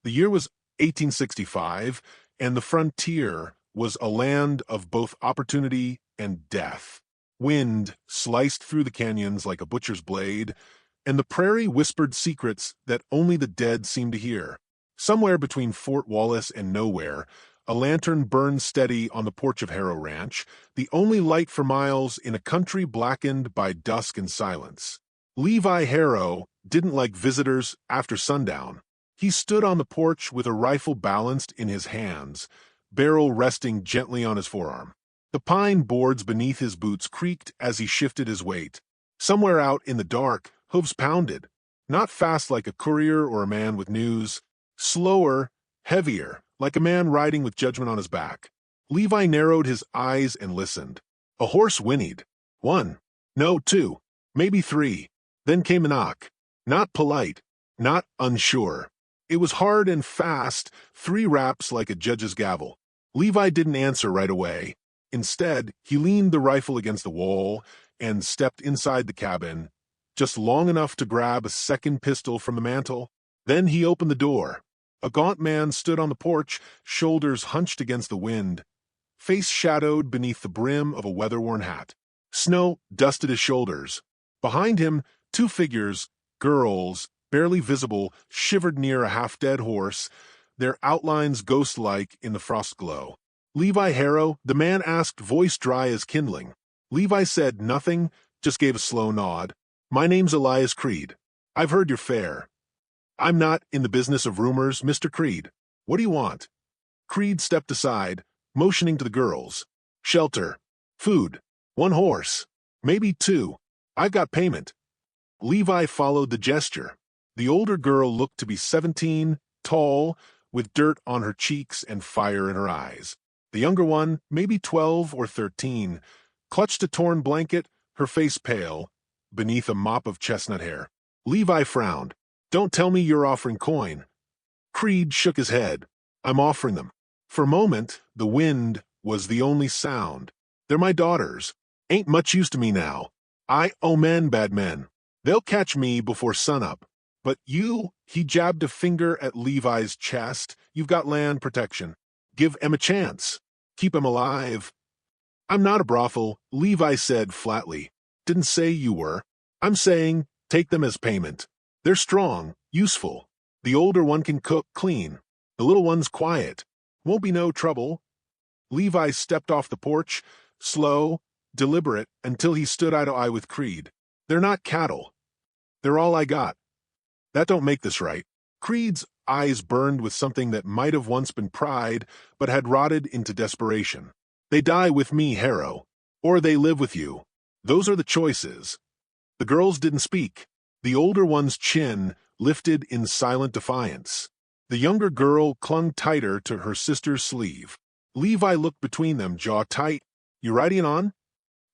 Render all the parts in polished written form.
The year was 1865, and the frontier was a land of both opportunity and death. Wind sliced through the canyons like a butcher's blade, and the prairie whispered secrets that only the dead seemed to hear. Somewhere between Fort Wallace and nowhere, a lantern burned steady on the porch of Harrow Ranch, the only light for miles in a country blackened by dusk and silence. Levi Harrow didn't like visitors after sundown. He stood on the porch with a rifle balanced in his hands, barrel resting gently on his forearm. The pine boards beneath his boots creaked as he shifted his weight. Somewhere out in the dark, hooves pounded, not fast like a courier or a man with news, slower, heavier, like a man riding with judgment on his back. Levi narrowed his eyes and listened. A horse whinnied. One. No, two. Maybe three. Then came a knock. Not polite. Not unsure. It was hard and fast, 3 raps like a judge's gavel. Levi didn't answer right away. Instead, he leaned the rifle against the wall and stepped inside the cabin, just long enough to grab a second pistol from the mantel. Then he opened the door. A gaunt man stood on the porch, shoulders hunched against the wind, face shadowed beneath the brim of a weather-worn hat. Snow dusted his shoulders. Behind him, 2 figures, girls, barely visible, shivered near a half-dead horse, their outlines ghost-like in the frost glow. Levi Harrow, the man asked, voice dry as kindling. Levi said nothing, just gave a slow nod. My name's Elias Creed. I've heard your fare. I'm not in the business of rumors, Mr. Creed. What do you want? Creed stepped aside, motioning to the girls. Shelter. Food. 1 horse. Maybe 2. I've got payment. Levi followed the gesture. The older girl looked to be 17, tall, with dirt on her cheeks and fire in her eyes. The younger one, maybe 12 or 13, clutched a torn blanket, her face pale, beneath a mop of chestnut hair. Levi frowned. Don't tell me you're offering coin. Creed shook his head. I'm offering them. For a moment, the wind was the only sound. They're my daughters. Ain't much use to me now. I owe men, bad men. They'll catch me before sunup. But you, he jabbed a finger at Levi's chest, you've got land protection. Give em a chance. Keep em alive. I'm not a brothel, Levi said flatly. Didn't say you were. I'm saying, take them as payment. They're strong, useful. The older one can cook, clean. The little one's quiet. Won't be no trouble. Levi stepped off the porch, slow, deliberate, until he stood eye to eye with Creed. They're not cattle. They're all I got. That don't make this right. Creed's eyes burned with something that might have once been pride, but had rotted into desperation. They die with me, Harrow. Or they live with you. Those are the choices. The girls didn't speak. The older one's chin lifted in silent defiance. The younger girl clung tighter to her sister's sleeve. Levi looked between them, jaw tight. You riding on?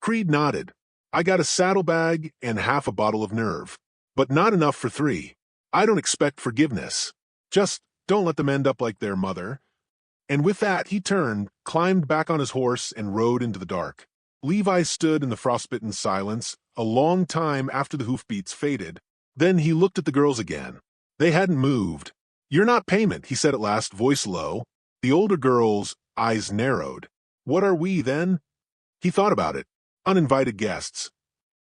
Creed nodded. I got a saddlebag and half a bottle of nerve. But not enough for 3. I don't expect forgiveness. Just don't let them end up like their mother. And with that, he turned, climbed back on his horse, and rode into the dark. Levi stood in the frostbitten silence, a long time after the hoofbeats faded. Then he looked at the girls again. They hadn't moved. You're not payment, he said at last, voice low. The older girl's eyes narrowed. What are we, then? He thought about it. Uninvited guests.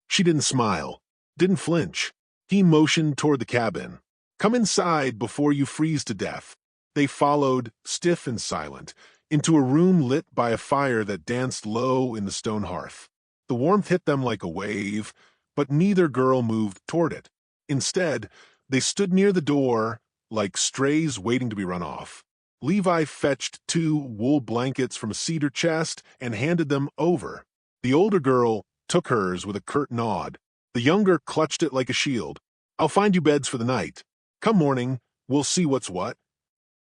She didn't smile, didn't flinch. He motioned toward the cabin. Come inside before you freeze to death. They followed, stiff and silent, into a room lit by a fire that danced low in the stone hearth. The warmth hit them like a wave, but neither girl moved toward it. Instead, they stood near the door, like strays waiting to be run off. Levi fetched 2 wool blankets from a cedar chest and handed them over. The older girl took hers with a curt nod. The younger clutched it like a shield. I'll find you beds for the night. Come morning, we'll see what's what.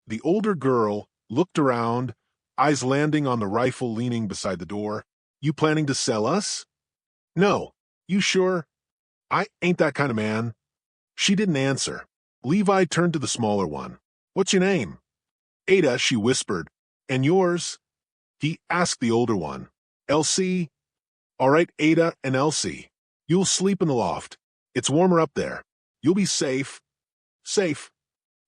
The older girl looked around, eyes landing on the rifle leaning beside the door. You planning to sell us? No. You sure? I ain't that kind of man. She didn't answer. Levi turned to the smaller one. What's your name? Ada, she whispered. And yours? He asked the older one. Elsie? All right, Ada and Elsie. You'll sleep in the loft. It's warmer up there. You'll be safe. Safe.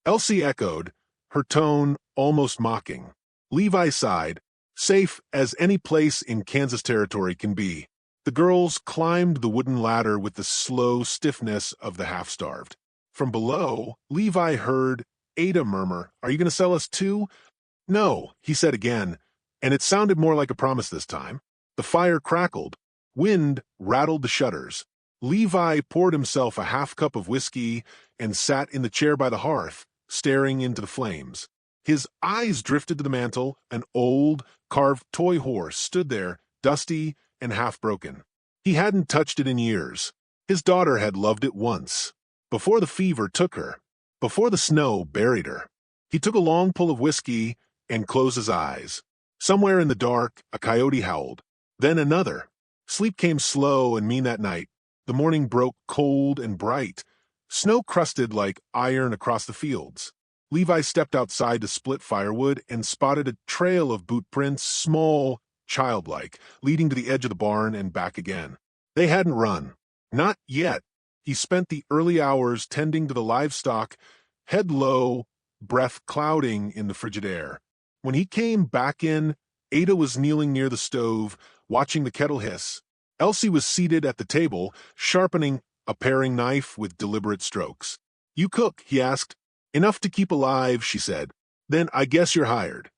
Elsie echoed, her tone almost mocking. Levi sighed, safe as any place in Kansas Territory can be. The girls climbed the wooden ladder with the slow stiffness of the half-starved. From below, Levi heard Ada murmur, "Are you going to sell us too?" "No," he said again, and it sounded more like a promise this time. The fire crackled. Wind rattled the shutters. Levi poured himself a half cup of whiskey and sat in the chair by the hearth, staring into the flames. His eyes drifted to the mantel. An old, carved toy horse stood there, dusty and half-broken. He hadn't touched it in years. His daughter had loved it once, before the fever took her, before the snow buried her. He took a long pull of whiskey and closed his eyes. Somewhere in the dark, a coyote howled. Then another. Sleep came slow and mean that night. The morning broke cold and bright. Snow crusted like iron across the fields. Levi stepped outside to split firewood and spotted a trail of boot prints, small, childlike, leading to the edge of the barn and back again. They hadn't run. Not yet. He spent the early hours tending to the livestock, head low, breath clouding in the frigid air. When he came back in, Ada was kneeling near the stove, watching the kettle hiss. Elsie was seated at the table, sharpening a paring knife with deliberate strokes. "You cook?" he asked. "Enough to keep alive," she said. "Then I guess you're hired."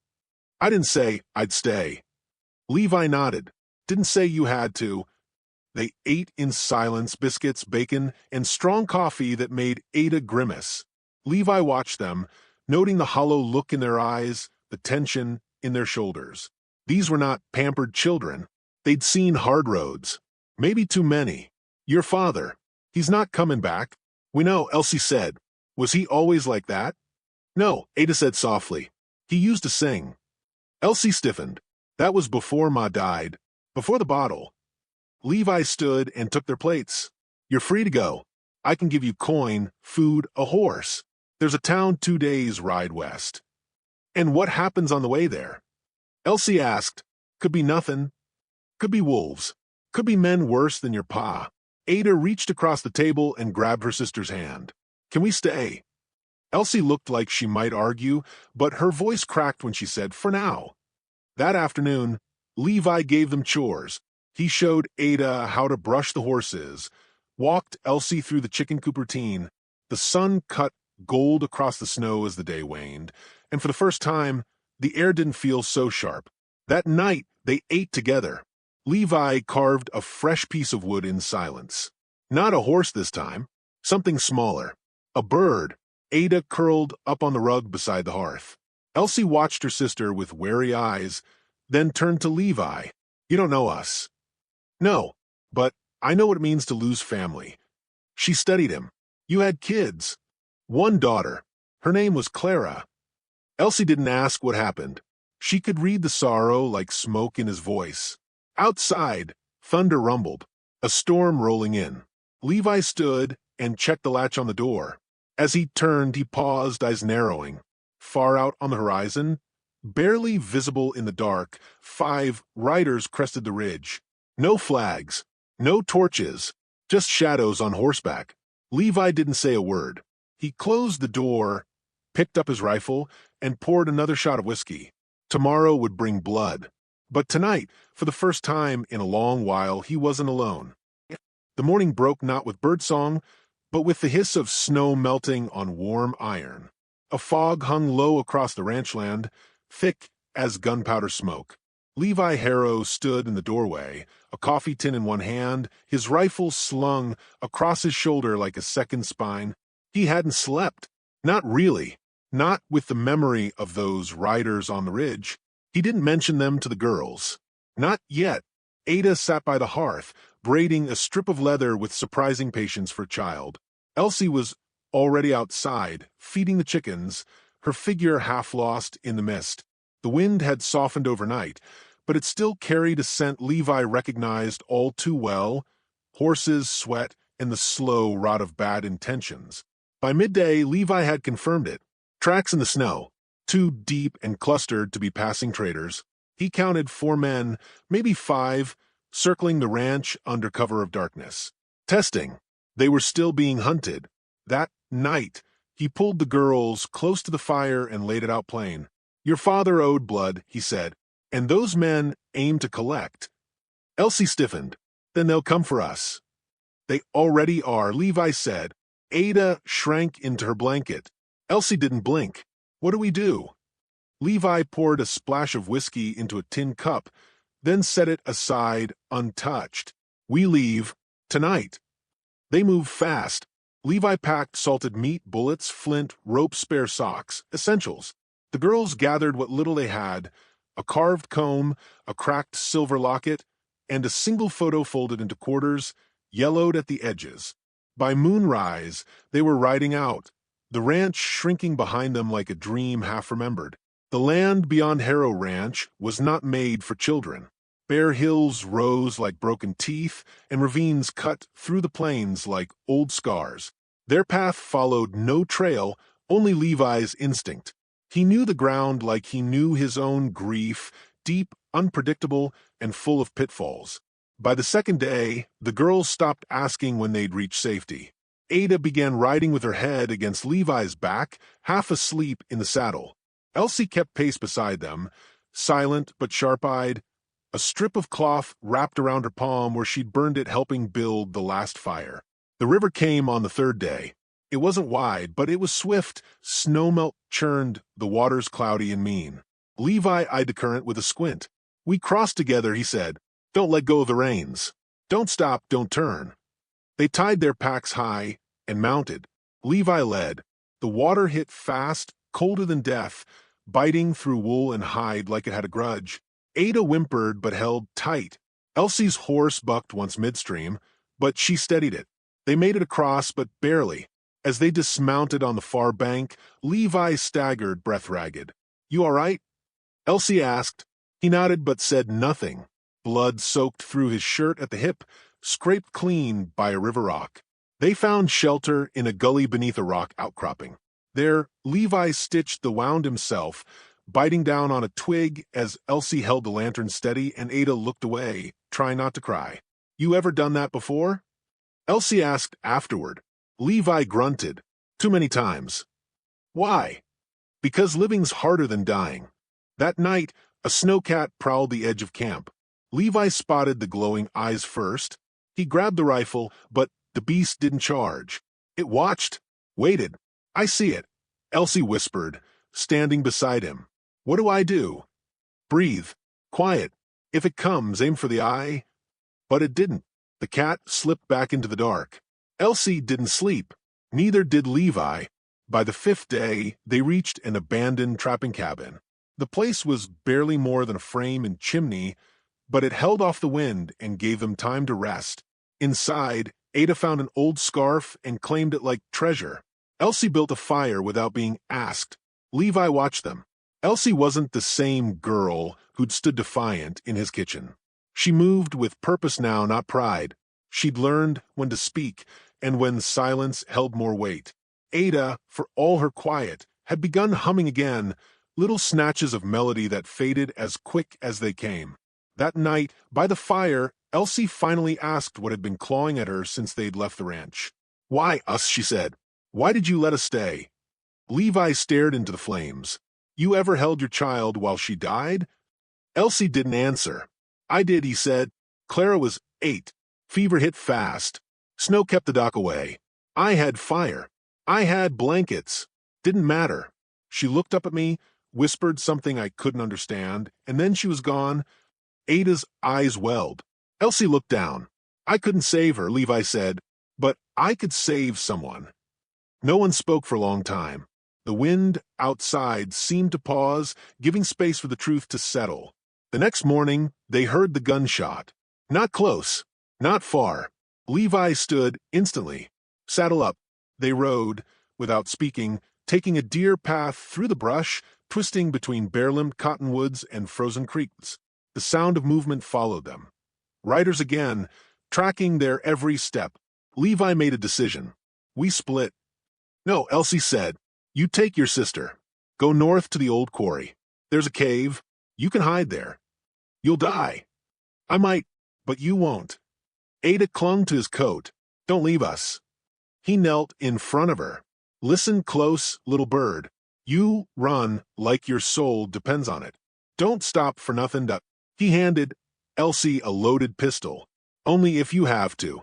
"I didn't say I'd stay." Levi nodded. "Didn't say you had to." They ate in silence biscuits, bacon, and strong coffee that made Ada grimace. Levi watched them, noting the hollow look in their eyes, the tension in their shoulders. These were not pampered children. They'd seen hard roads. Maybe too many. "Your father. He's not coming back." "We know," Elsie said. "Was he always like that?" "No," Ada said softly. "He used to sing." Elsie stiffened. "That was before Ma died. Before the bottle." Levi stood and took their plates. "You're free to go. I can give you coin, food, a horse. There's a town 2 days' ride west." "And what happens on the way there?" Elsie asked. "Could be nothing. Could be wolves. Could be men worse than your pa." Ada reached across the table and grabbed her sister's hand. "Can we stay?" Elsie looked like she might argue, but her voice cracked when she said, "For now." That afternoon, Levi gave them chores. He showed Ada how to brush the horses, walked Elsie through the chicken coop routine. The sun cut gold across the snow as the day waned, and for the first time, the air didn't feel so sharp. That night, they ate together. Levi carved a fresh piece of wood in silence. Not a horse this time, something smaller. A bird. Ada curled up on the rug beside the hearth. Elsie watched her sister with wary eyes, then turned to Levi. "You don't know us." "No, but I know what it means to lose family." She studied him. "You had kids." "One daughter. Her name was Clara." Elsie didn't ask what happened. She could read the sorrow like smoke in his voice. Outside, thunder rumbled, a storm rolling in. Levi stood and checked the latch on the door. As he turned, he paused, eyes narrowing. Far out on the horizon, barely visible in the dark, 5 riders crested the ridge. No flags, no torches, just shadows on horseback. Levi didn't say a word. He closed the door, picked up his rifle, and poured another shot of whiskey. Tomorrow would bring blood. But tonight, for the first time in a long while, he wasn't alone. The morning broke not with birdsong, but with the hiss of snow melting on warm iron. A fog hung low across the ranch land, thick as gunpowder smoke. Levi Harrow stood in the doorway, a coffee tin in one hand, his rifle slung across his shoulder like a second spine. He hadn't slept. Not really. Not with the memory of those riders on the ridge. He didn't mention them to the girls. Not yet. Ada sat by the hearth, braiding a strip of leather with surprising patience for a child. Elsie was already outside, feeding the chickens, her figure half lost in the mist. The wind had softened overnight, but it still carried a scent Levi recognized all too well: horses, sweat, and the slow rot of bad intentions. By midday, Levi had confirmed it. Tracks in the snow, too deep and clustered to be passing traders. He counted 4 men, maybe 5, circling the ranch under cover of darkness. Testing. They were still being hunted. That night, He pulled the girls close to the fire and laid it out plain. Your father owed blood, he said, and those men aim to collect. Elsie stiffened. Then they'll come for us. They already are, Levi said. Ada shrank into her blanket. Elsie didn't blink. What do we do? Levi poured a splash of whiskey into a tin cup, then set it aside untouched. We leave tonight. They moved fast. Levi packed salted meat, bullets, flint, rope, spare socks, essentials. The girls gathered what little they had, a carved comb, a cracked silver locket, and a single photo folded into quarters, yellowed at the edges. By moonrise, they were riding out, the ranch shrinking behind them like a dream half-remembered. The land beyond Harrow Ranch was not made for children. Bare hills rose like broken teeth, and ravines cut through the plains like old scars. Their path followed no trail, only Levi's instinct. He knew the ground like he knew his own grief, deep, unpredictable, and full of pitfalls. By the second day, the girls stopped asking when they'd reach safety. Ada began riding with her head against Levi's back, half asleep in the saddle. Elsie kept pace beside them, silent but sharp-eyed, a strip of cloth wrapped around her palm where she'd burned it helping build the last fire. The river came on the third day. It wasn't wide, but it was swift. Snowmelt churned, the waters cloudy and mean. Levi eyed the current with a squint. We crossed together, he said. Don't let go of the reins. Don't stop, don't turn. They tied their packs high and mounted. Levi led. The water hit fast, colder than death, biting through wool and hide like it had a grudge. Ada whimpered but held tight. Elsie's horse bucked once midstream, but she steadied it. They made it across, but barely. As they dismounted on the far bank, Levi staggered, breath ragged. You all right? Elsie asked. He nodded but said nothing. Blood soaked through his shirt at the hip, scraped clean by a river rock. They found shelter in a gully beneath a rock outcropping. There, Levi stitched the wound himself, biting down on a twig as Elsie held the lantern steady and Ada looked away, trying not to cry. You ever done that before? Elsie asked afterward. Levi grunted. Too many times. Why? Because living's harder than dying. That night, a snowcat prowled the edge of camp. Levi spotted the glowing eyes first. He grabbed the rifle, but the beast didn't charge. It watched, waited. I see it, Elsie whispered, standing beside him. What do I do? Breathe. Quiet. If it comes, aim for the eye. But it didn't. The cat slipped back into the dark. Elsie didn't sleep. Neither did Levi. By the fifth day, they reached an abandoned trapping cabin. The place was barely more than a frame and chimney, but it held off the wind and gave them time to rest. Inside, Ada found an old scarf and claimed it like treasure. Elsie built a fire without being asked. Levi watched them. Elsie wasn't the same girl who'd stood defiant in his kitchen. She moved with purpose now, not pride. She'd learned when to speak and when silence held more weight. Ada, for all her quiet, had begun humming again, little snatches of melody that faded as quick as they came. That night, by the fire, Elsie finally asked what had been clawing at her since they'd left the ranch. Why us, she said. Why did you let us stay? Levi stared into the flames. You ever held your child while she died? Elsie didn't answer. I did, he said. Clara was 8. Fever hit fast. Snow kept the doc away. I had fire. I had blankets. Didn't matter. She looked up at me, whispered something I couldn't understand, and then she was gone. Ada's eyes welled. Elsie looked down. I couldn't save her, Levi said, but I could save someone. No one spoke for a long time. The wind outside seemed to pause, giving space for the truth to settle. The next morning, they heard the gunshot. Not close, not far. Levi stood instantly. Saddle up. They rode, without speaking, taking a deer path through the brush, twisting between bare-limbed cottonwoods and frozen creeks. The sound of movement followed them. Riders again, tracking their every step. Levi made a decision. We split. No, Elsie said. You take your sister. Go north to the old quarry. There's a cave. You can hide there. You'll die. I might, but you won't. Ada clung to his coat. Don't leave us. He knelt in front of her. Listen close, little bird. You run like your soul depends on it. Don't stop for nothing. He handed Elsie a loaded pistol. Only if you have to.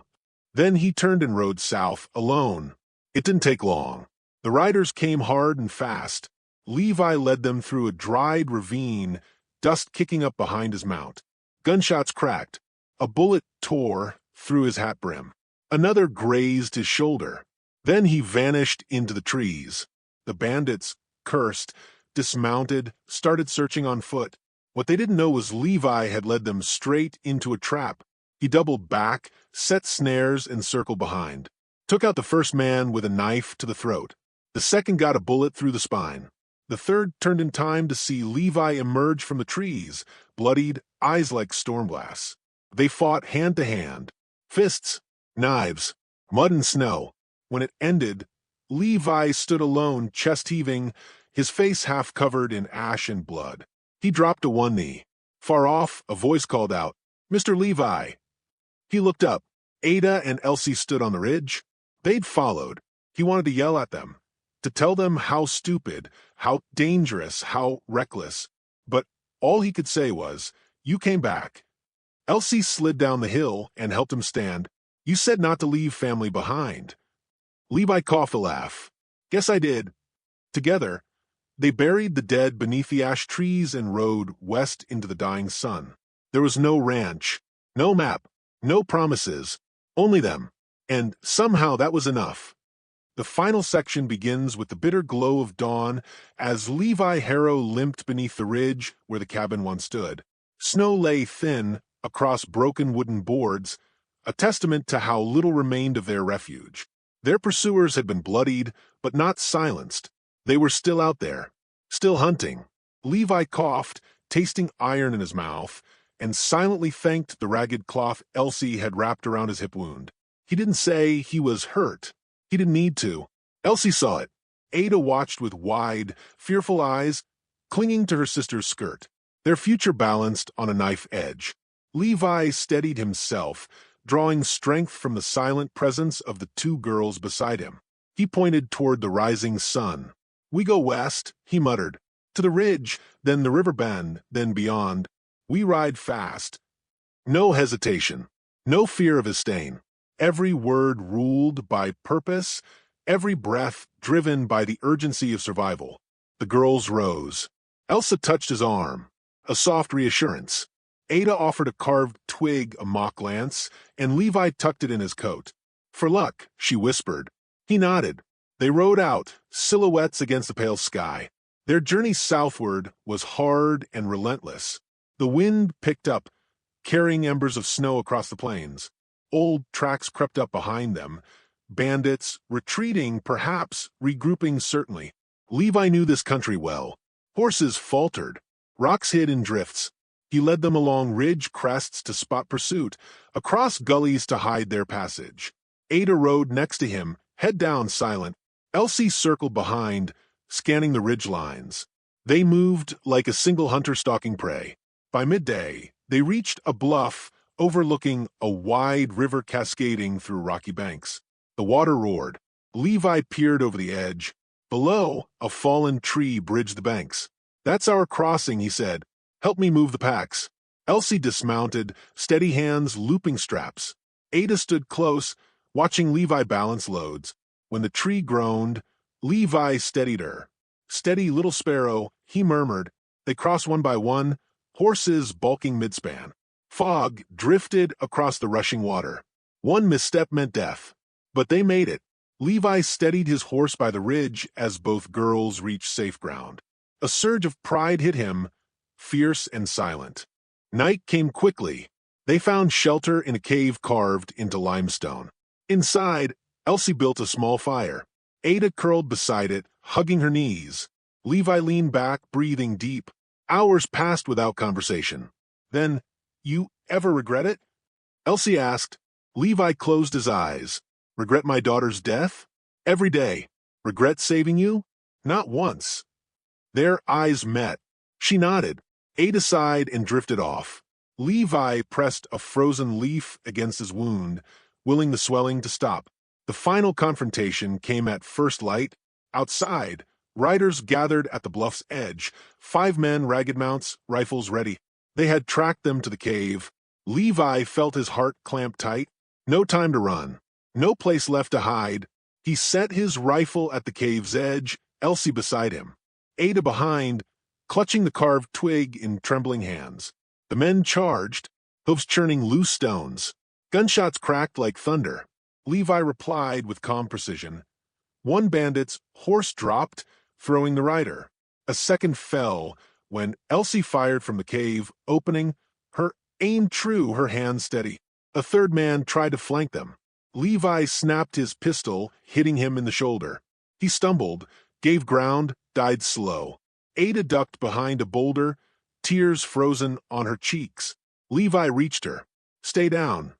Then he turned and rode south, alone. It didn't take long. The riders came hard and fast. Levi led them through a dried ravine, dust kicking up behind his mount. Gunshots cracked. A bullet tore through his hat brim. Another grazed his shoulder. Then he vanished into the trees. The bandits, cursed, dismounted, started searching on foot. What they didn't know was Levi had led them straight into a trap. He doubled back, set snares, and circled behind. Took out the first man with a knife to the throat. The second got a bullet through the spine. The third turned in time to see Levi emerge from the trees, bloodied, eyes like storm blasts. They fought hand to hand. Fists, knives, mud and snow. When it ended, Levi stood alone, chest heaving, his face half covered in ash and blood. He dropped to one knee. Far off, a voice called out, "Mr. Levi." He looked up. Ada and Elsie stood on the ridge. They'd followed. He wanted to yell at them, to tell them how stupid, how dangerous, how reckless. But all he could say was, "You came back." Elsie slid down the hill and helped him stand. "You said not to leave family behind." Levi coughed a laugh. "Guess I did." Together, they buried the dead beneath the ash trees and rode west into the dying sun. There was no ranch, no map, no promises, only them. And somehow that was enough. The final section begins with the bitter glow of dawn as Levi Harrow limped beneath the ridge where the cabin once stood. Snow lay thin across broken wooden boards, a testament to how little remained of their refuge. Their pursuers had been bloodied, but not silenced. They were still out there, still hunting. Levi coughed, tasting iron in his mouth, and silently thanked the ragged cloth Elsie had wrapped around his hip wound. He didn't say he was hurt. He didn't need to. Elsie saw it. Ada watched with wide, fearful eyes, clinging to her sister's skirt, their future balanced on a knife edge. Levi steadied himself, drawing strength from the silent presence of the two girls beside him. He pointed toward the rising sun. "We go west," he muttered. "To the ridge, then the river bend, then beyond. We ride fast." No hesitation, no fear of his stain. Every word ruled by purpose, every breath driven by the urgency of survival. The girls rose. Elsa touched his arm, a soft reassurance. Ada offered a carved twig a mock lance, and Levi tucked it in his coat. "For luck," she whispered. He nodded. They rode out, silhouettes against the pale sky. Their journey southward was hard and relentless. The wind picked up, carrying embers of snow across the plains. Old tracks crept up behind them. Bandits, retreating perhaps, regrouping certainly. Levi knew this country well. Horses faltered. Rocks hid in drifts. He led them along ridge crests to spot pursuit, across gullies to hide their passage. Ada rode next to him, head down, silent. Elsie circled behind, scanning the ridge lines. They moved like a single hunter stalking prey. By midday, they reached a bluff overlooking a wide river cascading through rocky banks. The water roared. Levi peered over the edge. Below, a fallen tree bridged the banks. "That's our crossing," he said. "Help me move the packs." Elsie dismounted, steady hands looping straps. Ada stood close, watching Levi balance loads. When the tree groaned, Levi steadied her. "Steady, little sparrow," he murmured. They crossed one by one, horses bulking midspan. Fog drifted across the rushing water. One misstep meant death. But they made it. Levi steadied his horse by the ridge as both girls reached safe ground. A surge of pride hit him, fierce and silent. Night came quickly. They found shelter in a cave carved into limestone. Inside, Elsie built a small fire. Ada curled beside it, hugging her knees. Levi leaned back, breathing deep. Hours passed without conversation. Then, "You ever regret it?" Elsie asked. Levi closed his eyes. "Regret my daughter's death? Every day. Regret saving you? Not once." Their eyes met. She nodded. Ada sighed and drifted off. Levi pressed a frozen leaf against his wound, willing the swelling to stop. The final confrontation came at first light, Outside, riders gathered at the bluff's edge, 5 men, ragged mounts, rifles ready. They had tracked them to the cave. Levi felt his heart clamp tight. No time to run. No place left to hide. He set his rifle at the cave's edge, Elsie beside him. Ada behind, clutching the carved twig in trembling hands. The men charged, hooves churning loose stones. Gunshots cracked like thunder. Levi replied with calm precision. One bandit's horse dropped, throwing the rider. A second fell when Elsie fired from the cave, opening, her aim true, her hand steady. A third man tried to flank them. Levi snapped his pistol, hitting him in the shoulder. He stumbled, gave ground, died slow. Ada ducked behind a boulder, tears frozen on her cheeks. Levi reached her. Stay down.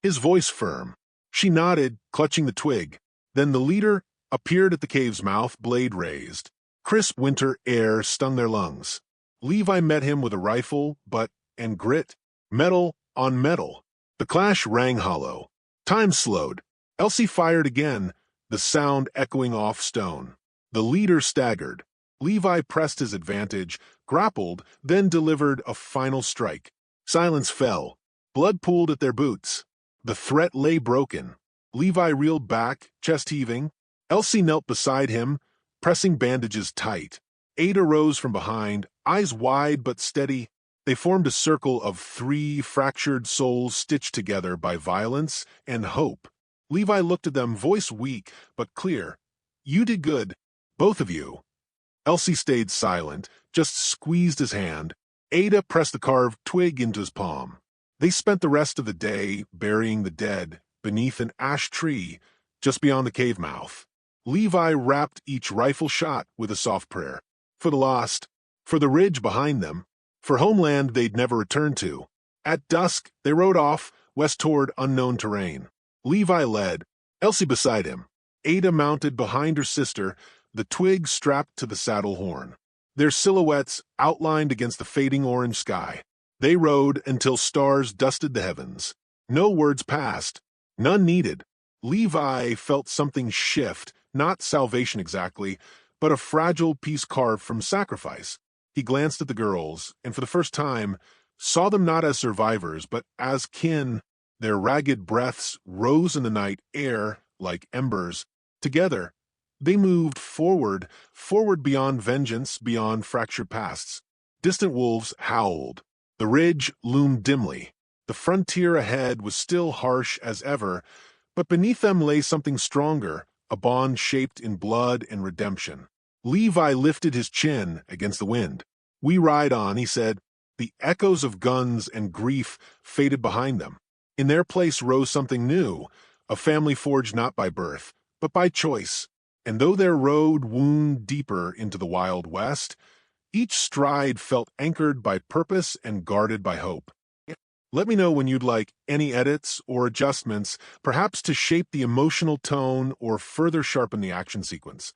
His voice firm. She nodded, clutching the twig. Then the leader appeared at the cave's mouth, blade raised. Crisp winter air stung their lungs. Levi met him with a rifle, butt, and grit. Metal on metal. The clash rang hollow. Time slowed. Elsie fired again, the sound echoing off stone. The leader staggered. Levi pressed his advantage, grappled, then delivered a final strike. Silence fell. Blood pooled at their boots. The threat lay broken. Levi reeled back, chest heaving. Elsie knelt beside him, pressing bandages tight. Ada rose from behind, eyes wide but steady. They formed a circle of 3 fractured souls stitched together by violence and hope. Levi looked at them, voice weak but clear. You did good, both of you. Elsie stayed silent, just squeezed his hand. Ada pressed the carved twig into his palm. They spent the rest of the day burying the dead beneath an ash tree just beyond the cave mouth. Levi wrapped each rifle shot with a soft prayer. For the lost, for the ridge behind them, for homeland they'd never return to. At dusk, they rode off, west toward unknown terrain. Levi led, Elsie beside him. Ada mounted behind her sister, the twig strapped to the saddle horn. Their silhouettes outlined against the fading orange sky. They rode until stars dusted the heavens. No words passed, none needed. Levi felt something shift, not salvation exactly, but a fragile piece carved from sacrifice. He glanced at the girls, and for the first time, saw them not as survivors, but as kin. Their ragged breaths rose in the night air like embers. Together, they moved forward beyond vengeance, beyond fractured pasts. Distant wolves howled. The ridge loomed dimly. The frontier ahead was still harsh as ever, but beneath them lay something stronger, a bond shaped in blood and redemption. Levi lifted his chin against the wind. We ride on, he said. The echoes of guns and grief faded behind them. In their place rose something new, a family forged not by birth, but by choice. And though their road wound deeper into the wild west, each stride felt anchored by purpose and guarded by hope. Let me know when you'd like any edits or adjustments, perhaps to shape the emotional tone or further sharpen the action sequence.